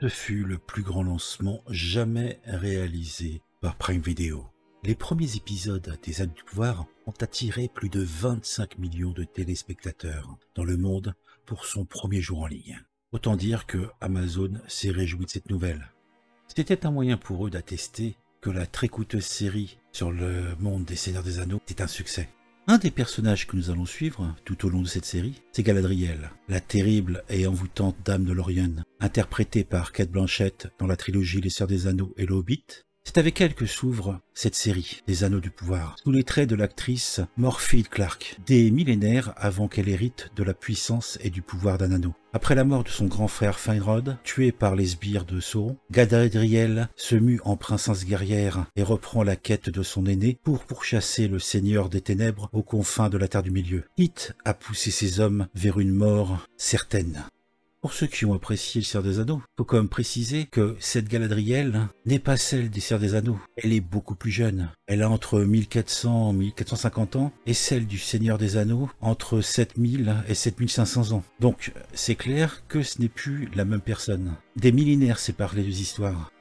Ce fut le plus grand lancement jamais réalisé par Prime Video. Les premiers épisodes des Anneaux du Pouvoir ont attiré plus de 25 millions de téléspectateurs dans le monde pour son premier jour en ligne. Autant dire que Amazon s'est réjoui de cette nouvelle. C'était un moyen pour eux d'attester que la très coûteuse série sur le monde des Seigneurs des Anneaux était un succès. Un des personnages que nous allons suivre tout au long de cette série, c'est Galadriel, la terrible et envoûtante Dame de Lorien, interprétée par Cate Blanchett dans la trilogie Les Sœurs des Anneaux et Le Hobbit. C'est avec elle que s'ouvre cette série des Anneaux du Pouvoir, sous les traits de l'actrice Morfydd Clark, des millénaires avant qu'elle hérite de la puissance et du pouvoir d'un anneau. Après la mort de son grand frère Finrod, tué par les sbires de Sauron, Galadriel se mue en princesse guerrière et reprend la quête de son aîné pour pourchasser le Seigneur des Ténèbres aux confins de la Terre du Milieu, quitte à pousser ses hommes vers une mort certaine. Pour ceux qui ont apprécié le Seigneur des Anneaux, il faut quand même préciser que cette Galadriel n'est pas celle des Seigneurs des Anneaux. Elle est beaucoup plus jeune. Elle a entre 1400 et 1450 ans et celle du Seigneur des Anneaux entre 7000 et 7500 ans. Donc c'est clair que ce n'est plus la même personne. Des millénaires séparent les deux histoires.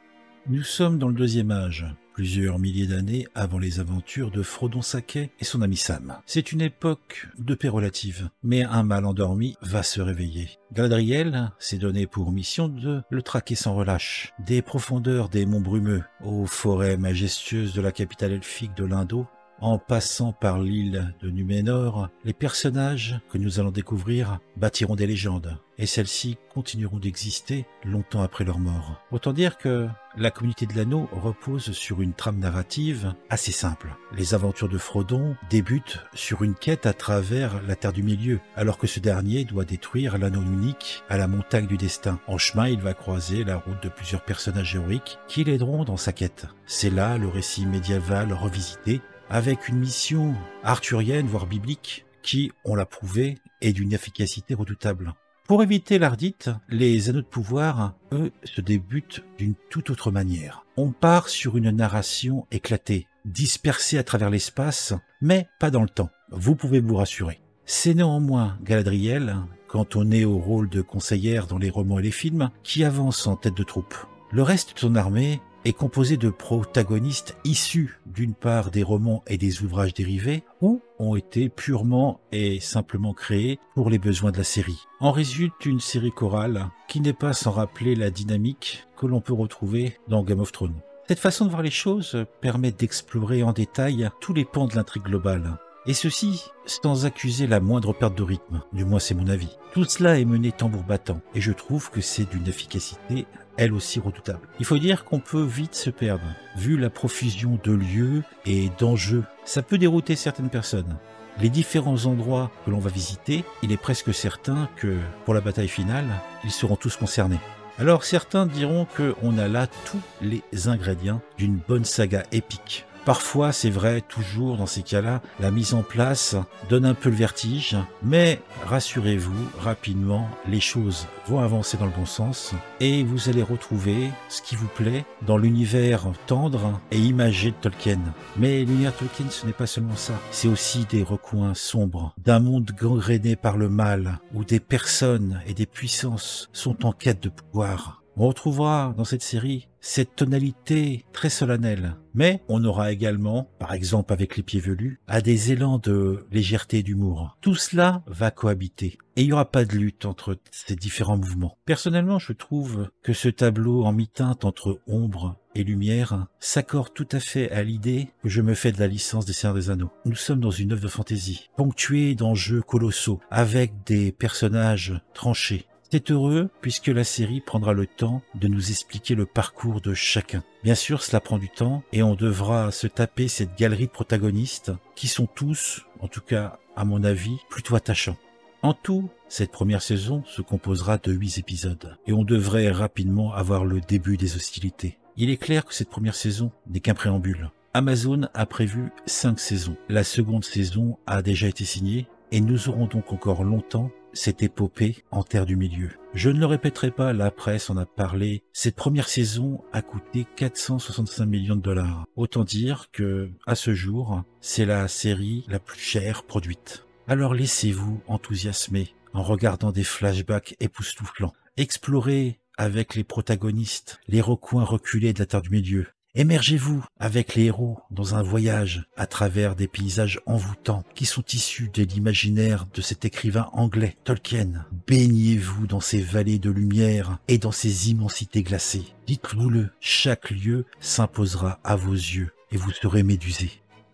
Nous sommes dans le deuxième âge, plusieurs milliers d'années avant les aventures de Frodon Sacquet et son ami Sam. C'est une époque de paix relative, mais un mal endormi va se réveiller. Galadriel s'est donné pour mission de le traquer sans relâche, des profondeurs des monts brumeux aux forêts majestueuses de la capitale elfique de l'Indo, en passant par l'île de Numénor, les personnages que nous allons découvrir bâtiront des légendes, et celles-ci continueront d'exister longtemps après leur mort. Autant dire que la communauté de l'anneau repose sur une trame narrative assez simple. Les aventures de Frodon débutent sur une quête à travers la Terre du Milieu, alors que ce dernier doit détruire l'anneau unique à la montagne du destin. En chemin, il va croiser la route de plusieurs personnages héroïques qui l'aideront dans sa quête. C'est là le récit médiéval revisité, avec une mission arthurienne, voire biblique, qui, on l'a prouvé, est d'une efficacité redoutable. Pour éviter l'ardite, les Anneaux de Pouvoir, eux, se débutent d'une toute autre manière. On part sur une narration éclatée, dispersée à travers l'espace, mais pas dans le temps. Vous pouvez vous rassurer. C'est néanmoins Galadriel, quand on est au rôle de conseillère dans les romans et les films, qui avance en tête de troupe. Le reste de son armée est composé de protagonistes issus d'une part des romans et des ouvrages dérivés ou ont été purement et simplement créés pour les besoins de la série. En résulte une série chorale qui n'est pas sans rappeler la dynamique que l'on peut retrouver dans Game of Thrones. Cette façon de voir les choses permet d'explorer en détail tous les pans de l'intrigue globale. Et ceci sans accuser la moindre perte de rythme, du moins c'est mon avis. Tout cela est mené tambour battant, et je trouve que c'est d'une efficacité elle aussi redoutable. Il faut dire qu'on peut vite se perdre, vu la profusion de lieux et d'enjeux. Ça peut dérouter certaines personnes. Les différents endroits que l'on va visiter, il est presque certain que, pour la bataille finale, ils seront tous concernés. Alors certains diront qu'on a là tous les ingrédients d'une bonne saga épique. Parfois, c'est vrai, toujours dans ces cas-là, la mise en place donne un peu le vertige, mais rassurez-vous, rapidement, les choses vont avancer dans le bon sens et vous allez retrouver ce qui vous plaît dans l'univers tendre et imagé de Tolkien. Mais l'univers Tolkien, ce n'est pas seulement ça, c'est aussi des recoins sombres, d'un monde gangréné par le mal, où des personnes et des puissances sont en quête de pouvoir. On retrouvera dans cette série cette tonalité très solennelle, mais on aura également, par exemple avec les pieds velus, à des élans de légèreté et d'humour. Tout cela va cohabiter, et il n'y aura pas de lutte entre ces différents mouvements. Personnellement, je trouve que ce tableau en mi-teinte entre ombre et lumière s'accorde tout à fait à l'idée que je me fais de la licence des Seigneurs des Anneaux. Nous sommes dans une œuvre de fantaisie, ponctuée d'enjeux colossaux, avec des personnages tranchés. C'est heureux puisque la série prendra le temps de nous expliquer le parcours de chacun. Bien sûr, cela prend du temps et on devra se taper cette galerie de protagonistes qui sont tous, en tout cas à mon avis, plutôt attachants. En tout, cette première saison se composera de 8 épisodes et on devrait rapidement avoir le début des hostilités. Il est clair que cette première saison n'est qu'un préambule. Amazon a prévu 5 saisons. La seconde saison a déjà été signée et nous aurons donc encore longtemps cette épopée en Terre du Milieu. Je ne le répéterai pas, la presse en a parlé. Cette première saison a coûté 465 millions de dollars. Autant dire que, à ce jour, c'est la série la plus chère produite. Alors laissez-vous enthousiasmer en regardant des flashbacks époustouflants. Explorez avec les protagonistes, les recoins reculés de la Terre du Milieu. Émergez-vous avec les héros dans un voyage à travers des paysages envoûtants qui sont issus de l'imaginaire de cet écrivain anglais, Tolkien. Baignez-vous dans ces vallées de lumière et dans ces immensités glacées. Dites-vous-le, chaque lieu s'imposera à vos yeux et vous serez médusé.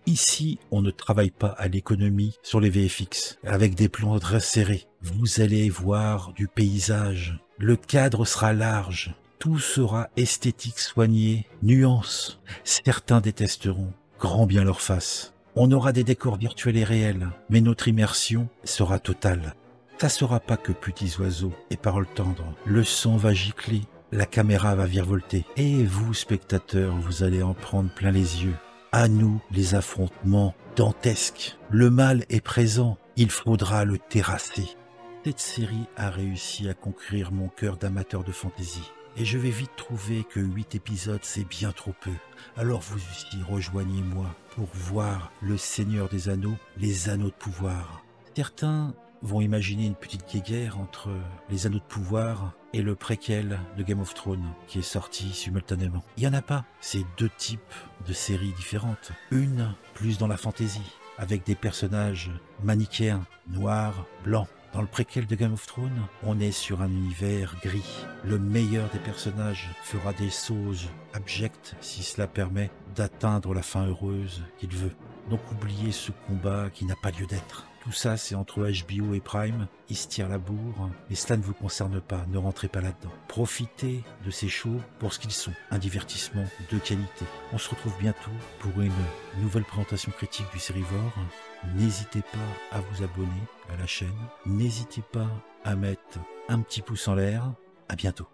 Ici, on ne travaille pas à l'économie sur les VFX, avec des plans très serrés. Vous allez voir du paysage. Le cadre sera large. Tout sera esthétique soigné, nuance. Certains détesteront, grand bien leur face. On aura des décors virtuels et réels, mais notre immersion sera totale. Ça sera pas que petits oiseaux et paroles tendres. Le sang va gicler, la caméra va virevolter. Et vous, spectateurs, vous allez en prendre plein les yeux. À nous, les affrontements dantesques. Le mal est présent, il faudra le terrasser. Cette série a réussi à conquérir mon cœur d'amateur de fantasy. Et je vais vite trouver que 8 épisodes c'est bien trop peu. Alors vous aussi rejoignez-moi pour voir Le Seigneur des Anneaux, les Anneaux de Pouvoir. Certains vont imaginer une petite guéguerre entre les Anneaux de Pouvoir et le préquel de Game of Thrones qui est sorti simultanément. Il n'y en a pas, c'est deux types de séries différentes. Une plus dans la fantaisie, avec des personnages manichéens, noirs, blancs. Dans le préquel de Game of Thrones, on est sur un univers gris. Le meilleur des personnages fera des choses abjectes si cela permet d'atteindre la fin heureuse qu'il veut. Donc oubliez ce combat qui n'a pas lieu d'être. Tout ça, c'est entre HBO et Prime. Ils se tirent la bourre, mais cela ne vous concerne pas, ne rentrez pas là-dedans. Profitez de ces shows pour ce qu'ils sont, un divertissement de qualité. On se retrouve bientôt pour une nouvelle présentation critique du Sérivore. N'hésitez pas à vous abonner à la chaîne. N'hésitez pas à mettre un petit pouce en l'air. À bientôt.